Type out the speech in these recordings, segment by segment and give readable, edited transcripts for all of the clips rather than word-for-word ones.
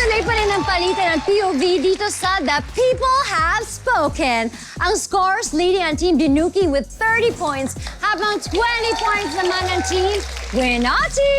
Tuloy pa rin ang palitan ng POV dito sa The People Have Spoken. Ang scores leading ang Team Dinuki with 30 points, habang 20 points naman ang Team Winati.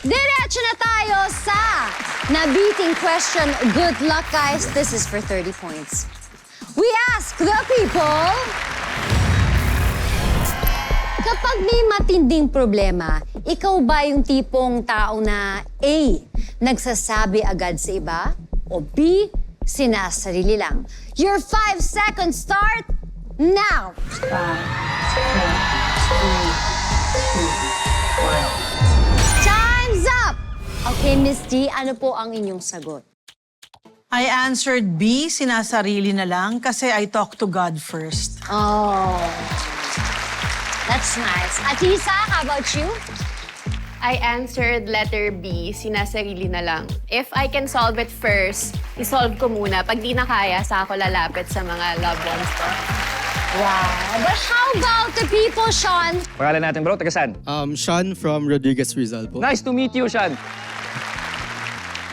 Diretso na tayo sa nabiting question. Good luck, guys. This is for 30 points. We ask the people, kapag may matinding problema, ikaw ba yung tipong tao na A, nagsasabi agad sa iba, o B, sinasarili lang? Your 5 seconds start now! 5, 4, 3, 2, 1. Time's up! Okay, Miss D, ano po ang inyong sagot? I answered B, sinasarili na lang, kasi I talk to God first. Oh, that's nice. Atisa, how about you? I answered letter B, sinasarili na lang. If I can solve it first, isolve ko muna. Pag di na kaya, sa ako lalapit sa mga loved ones ko. Wow. But how about the people, Sean? Pangalan natin bro, taga saan? Sean from Rodriguez Rizal po. Nice to meet you, Sean.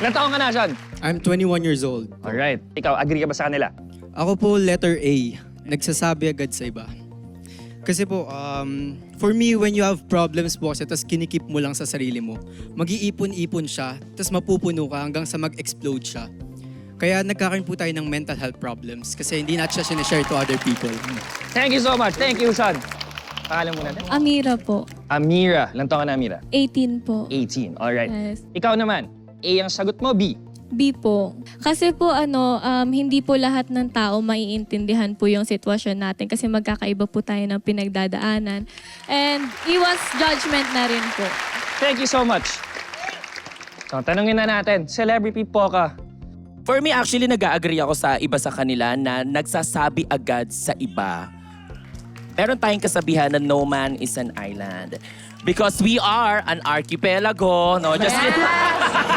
Ilan taong ka na, Sean? I'm 21 years old. Alright. Ikaw, agree ka ba sa kanila? Ako po, letter A. Nagsasabi agad sa iba. Kasi po, for me, when you have problems po kasi tapos kinikip mo lang sa sarili mo, mag-iipon-ipon siya, tapos mapupuno ka hanggang sa mag-explode siya. Kaya nagkakaroon po tayo ng mental health problems kasi hindi natin siya sinashare to other people. Thank you so much. Thank you, Sean. Pangalan mo natin? Amira po. Amira. Ilan taong ka na, Amira? 18 po. 18. Alright. Yes. Ikaw naman, A ang sagot mo, B. B po. Kasi po hindi po lahat ng tao maiintindihan po yung sitwasyon natin kasi magkakaiba po tayo ng pinagdadaanan. And iwas judgment na rin po. Thank you so much. So, tanungin na natin, celebrity po ka. For me, actually, nag-agree ako sa iba sa kanila na nagsasabi agad sa iba. Meron tayong kasabihan na no man is an island. Because we are an archipelago. No, just kidding.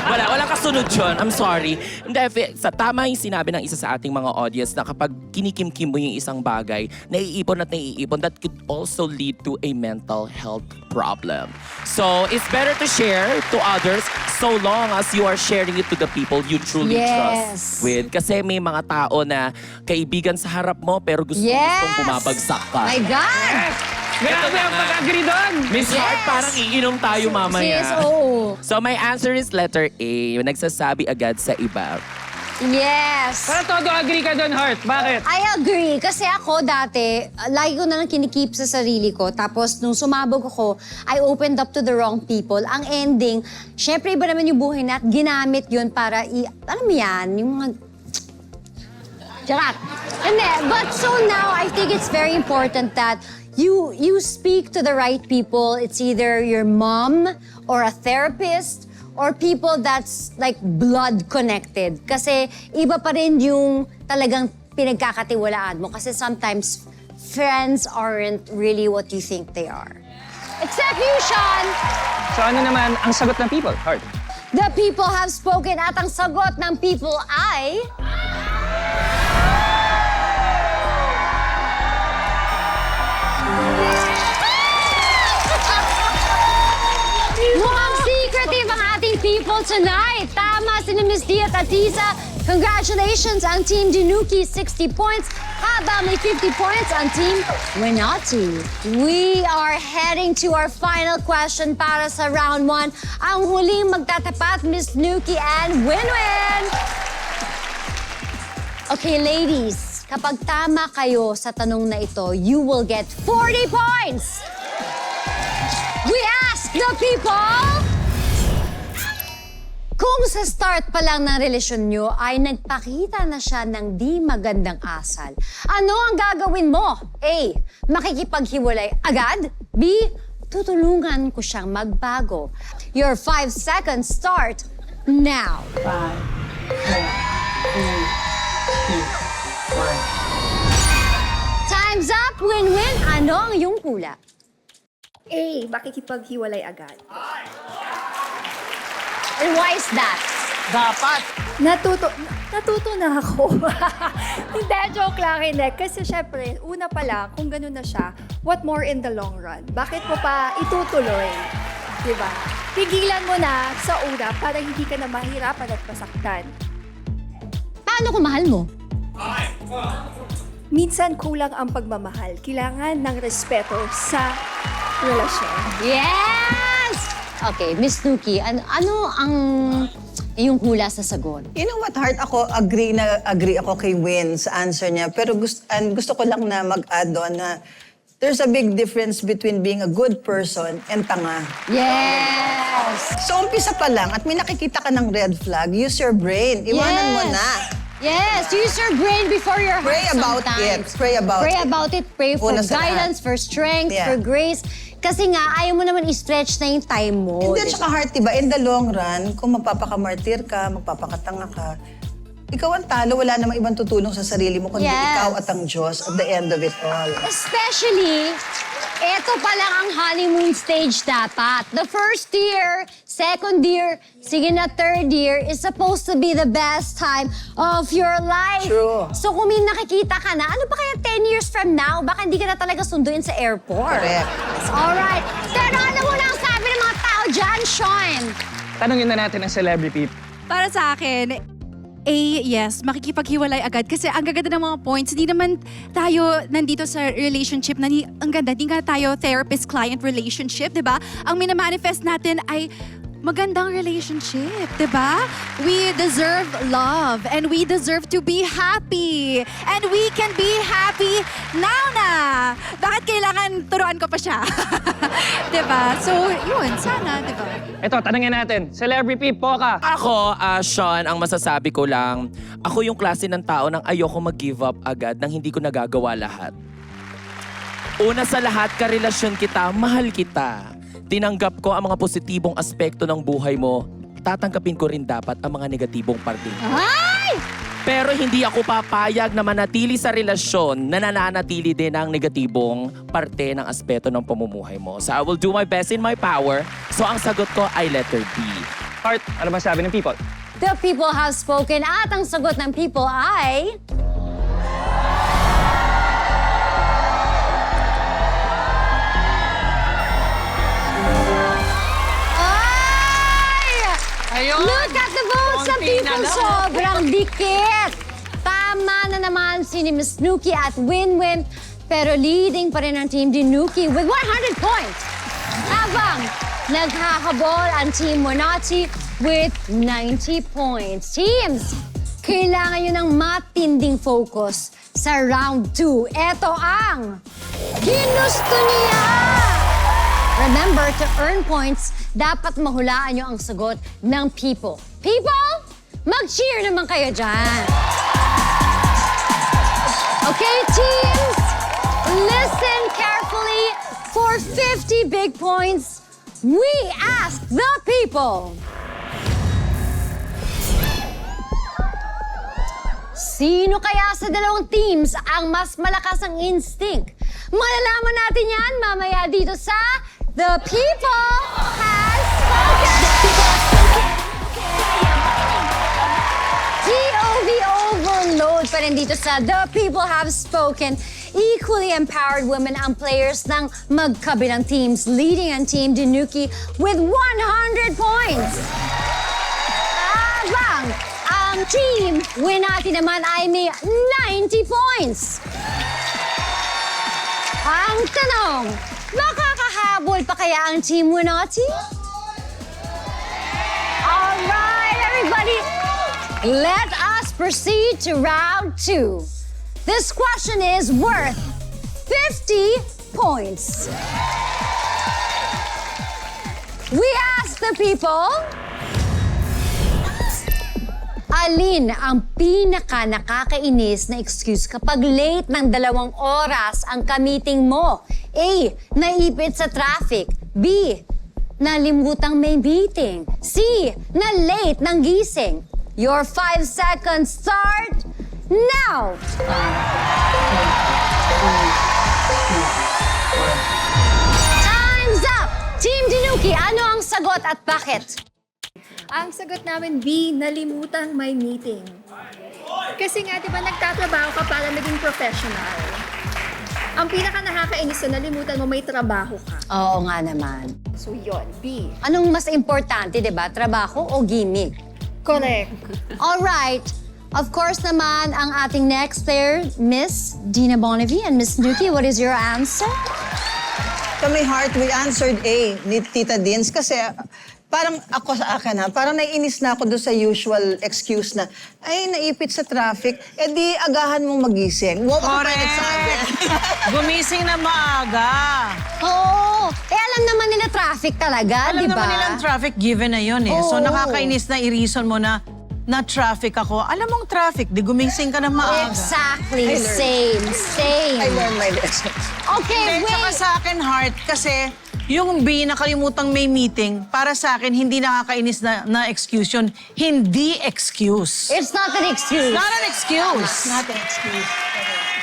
Wala kasunod yun. I'm sorry. Hindi, tama yung sinabi ng isa sa ating mga audience na kapag kinikimkim mo yung isang bagay, naiipon at naiipon, that could also lead to a mental health problem. So, it's better to share to others so long as you are sharing it to the people you truly trust with. Kasi may mga tao na kaibigan sa harap mo pero gustong bumabagsak ka. My God! Grabe ang pag-agree doon! Miss Hart, parang iinom tayo mamaya. Sis, oo. So my answer is letter A. Yung nagsasabi agad sa iba. Yes! Para todo agree ka doon, Heart. Bakit? I agree. Kasi ako dati, lagi ko na lang kinikip sa sarili ko. Tapos nung sumabog ako, I opened up to the wrong people. Ang ending, syempre iba naman yung buhay na at ginamit yun para alam mo yan, yung mga... Charot! Hindi. But so now, I think it's very important that you speak to the right people. It's either your mom or a therapist or people that's like blood connected. Kasi iba pa rin yung talagang pinagkakatiwalaan mo. Kasi sometimes friends aren't really what you think they are. Except you, Sean! So ano naman ang sagot ng people, Heart? The people have spoken at ang sagot ng people ay... Mukhang secretive ang ating people tonight. Tama si Miss D at Atisa. Congratulations ang Team Dinuki, 60 points. Habang may 50 points ang Team Winati. We are heading to our final question para sa round 1. Ang huling magtatapat, Miss Nuki and Winwin. Okay, ladies. Kapag tama kayo sa tanong na ito, you will get 40 points! We ask the people, kung sa start pa lang ng relasyon nyo ay nagpakita na siya ng di magandang asal, ano ang gagawin mo? A. Makikipaghiwalay agad? B. Tutulungan ko siyang magbago. Your 5 seconds start now. 5, 4, 3, 2, 1. Time's up, Win-Win. Ano ang iyong hula? A. Makikipaghiwalay agad. And why is that? Dapat. Natuto na ako. Hindi, joke lang. Hindi. Kasi syempre, una pa lang, kung ganun na siya, what more in the long run? Bakit mo pa itutuloy? Di ba? Pigilan mo na sa una para hindi ka na mahirapan at masaktan. Paano kung mahal mo? Minsan kulang ang pagmamahal. Kailangan ng respeto sa relasyon. Yes! Okay, Miss Nuki, ano ang iyong hula sa sagot? You know what, Heart? Ako, agree ako kay Win sa answer niya. Pero gusto ko lang na mag-add on na there's a big difference between being a good person and tanga. Yes! So, umpisa pa lang at may nakikita ka ng red flag, use your brain. Iwanan mo na. Yes, use your brain before your heart Pray about sometimes. it. Pray about Pray it. about it. Pray for Una sa guidance, lahat. for strength, Yeah. for grace. Kasi nga, ayaw mo naman i-stretch na yung time mo. Hindi, tsaka Heart, diba, in the long run, kung magpapakamartir ka, magpapakatanga ka, ikaw ang talo, wala namang ibang tutulong sa sarili mo, kundi Yes. ikaw at ang Diyos at the end of it all. Especially, ito pa lang ang honeymoon stage dapat. The first year, second year, sige na third year is supposed to be the best time of your life. True. So kung may nakikita ka na, ano pa kaya 10 years from now? Baka hindi ka na talaga sunduin sa airport. Correct. Alright. Pero ano muna ang sabi ng mga tao dyan, Sean? Tanungin na natin ang celebrity. Para sa akin, yes, makikipaghiwalay agad. Kasi ang gaganda ng mga points, hindi naman tayo nandito sa relationship na ang ganda. Hindi nga tayo therapist-client relationship, di ba? Ang minamanifest natin ay magandang relationship, di ba? We deserve love and we deserve to be happy. And we can be happy now na. Bakit kailangan turuan ko pa siya? di ba? So, yun, sana, di ba? Ito, tanungin natin. Celebrity, Poca. Ako, Sean, ang masasabi ko lang, ako yung klase ng tao nang ayoko mag-give up agad nang hindi ko nagagawa lahat. Una sa lahat, karelasyon kita, mahal kita. Tinanggap ko ang mga positibong aspekto ng buhay mo, tatanggapin ko rin dapat ang mga negatibong parte. Ay! Pero hindi ako papayag na manatili sa relasyon na nananatili din ang negatibong parte ng aspeto ng pamumuhay mo. So I will do my best in my power. So ang sagot ko ay letter B. Heart, ano ba sabi ng people? The people have spoken at ang sagot ng people ay... Ayun! Look at the votes sa Konti na people. lang. Sobrang dikit. Tama na naman si Miss Nuki at Win-Win. Pero leading pa rin ang team Dinuki with 100 points. Habang naghahabol ang team Monati with 90 points. Teams, kailangan nyo ng matinding focus sa round 2. Ito ang ginusto niya! Remember, to earn points, dapat mahulaan nyo ang sagot ng people. People, mag-cheer naman kayo dyan. Okay, teams, listen carefully. For 50 big points, we ask the people. Sino kaya sa dalawang teams ang mas malakas ang instinct? Malalaman natin yan mamaya dito sa The People Has Spoken! TOV overload pa rin dito sa The People Have Spoken. Equally empowered women ang players ng magkabilang teams, leading ang team Dinuki with 100 points. Habang ang team Winati naman ay may 90 points. Ang tanong, makakahabol pa kaya ang team Winati? All right, everybody, let us proceed to round 2. This question is worth 50 points. We ask the people, alin ang pinaka nakakainis na excuse kapag late ng 2 oras ang ka-meeting mo? A. Naipit sa traffic. B. Nalimutang may meeting. C. Na late ng gising. Your 5 seconds start now! Time's up! Team Dinuki, ano ang sagot at bakit? Ang sagot namin, B, nalimutang may meeting. Kasi nga, di ba, nagtatrabaho ka para maging professional. Ang pinaka nakakainis na nalimutan mo may trabaho ka. Oo nga naman. So yun, B. Anong mas importante, di ba? Trabaho o gimmick? Correct. Alright. Of course naman, ang ating next player, Miss Dina Bonnevie and Miss Nuki. What is your answer? Sa may heart, we answered A ni Tita Dins kasi parang ako sa akin parang naiinis na ako doon sa usual excuse na, ay, naipit sa traffic, eh di agahan mong magising. Huwag ako pa nagsabi. Gumising na maaga. Oo. Alam naman nila traffic talaga, Alam di ba? naman nilang traffic given na yun eh. So Oo. nakakainis na i-reason mo na traffic ako. Alam mong traffic, di gumising ka na maaga. Exactly. I learned. Same. I learned my lesson. Okay, Hindi, tsaka wait. sa akin, Heart, kasi yung B, nakalimutang may meeting, para sa akin, hindi nakakainis na excuse yun. Hindi excuse. It's not an excuse. Not an excuse. Not an excuse.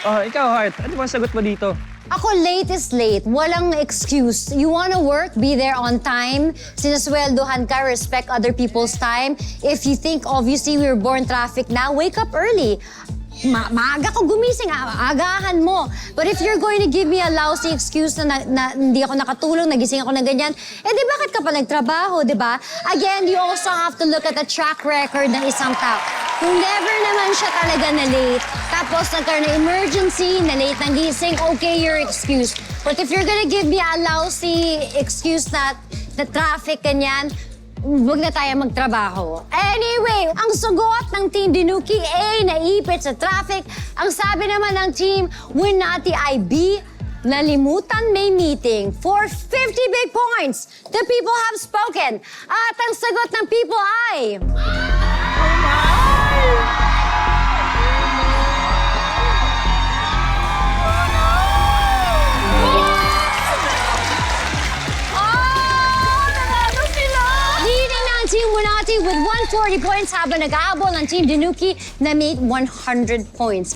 Oh, ikaw, Heart. Ano bang sagot mo dito? Ako, late is late. Walang excuse. You wanna work, be there on time. Sinasweldohan ka, respect other people's time. If you think, obviously, we were born traffic now, wake up early. Maaga ko gumising, agahan mo. But if you're going to give me a lousy excuse na hindi ako nakatulong, nagising ako na ganyan, eh di bakit ka pa nagtrabaho, di ba? Again, you also have to look at the track record ng isang tao. Kung never naman siya talaga na late, tapos nagkaroon ng emergency, na late ng gising, okay, your excuse. But if you're gonna give me a lousy excuse na traffic, ganyan, huwag na tayo magtrabaho. Anyway, ang sugot ng Team Dinuki A, naipit sa traffic. Ang sabi naman ng Team Winati ay B, nalimutan may meeting for 50 big points. The people have spoken. At ang sagot ng people ay... Leading na ang Team Winati with 140 points habang nag-aabol ang Team Dinuki na may 100 points.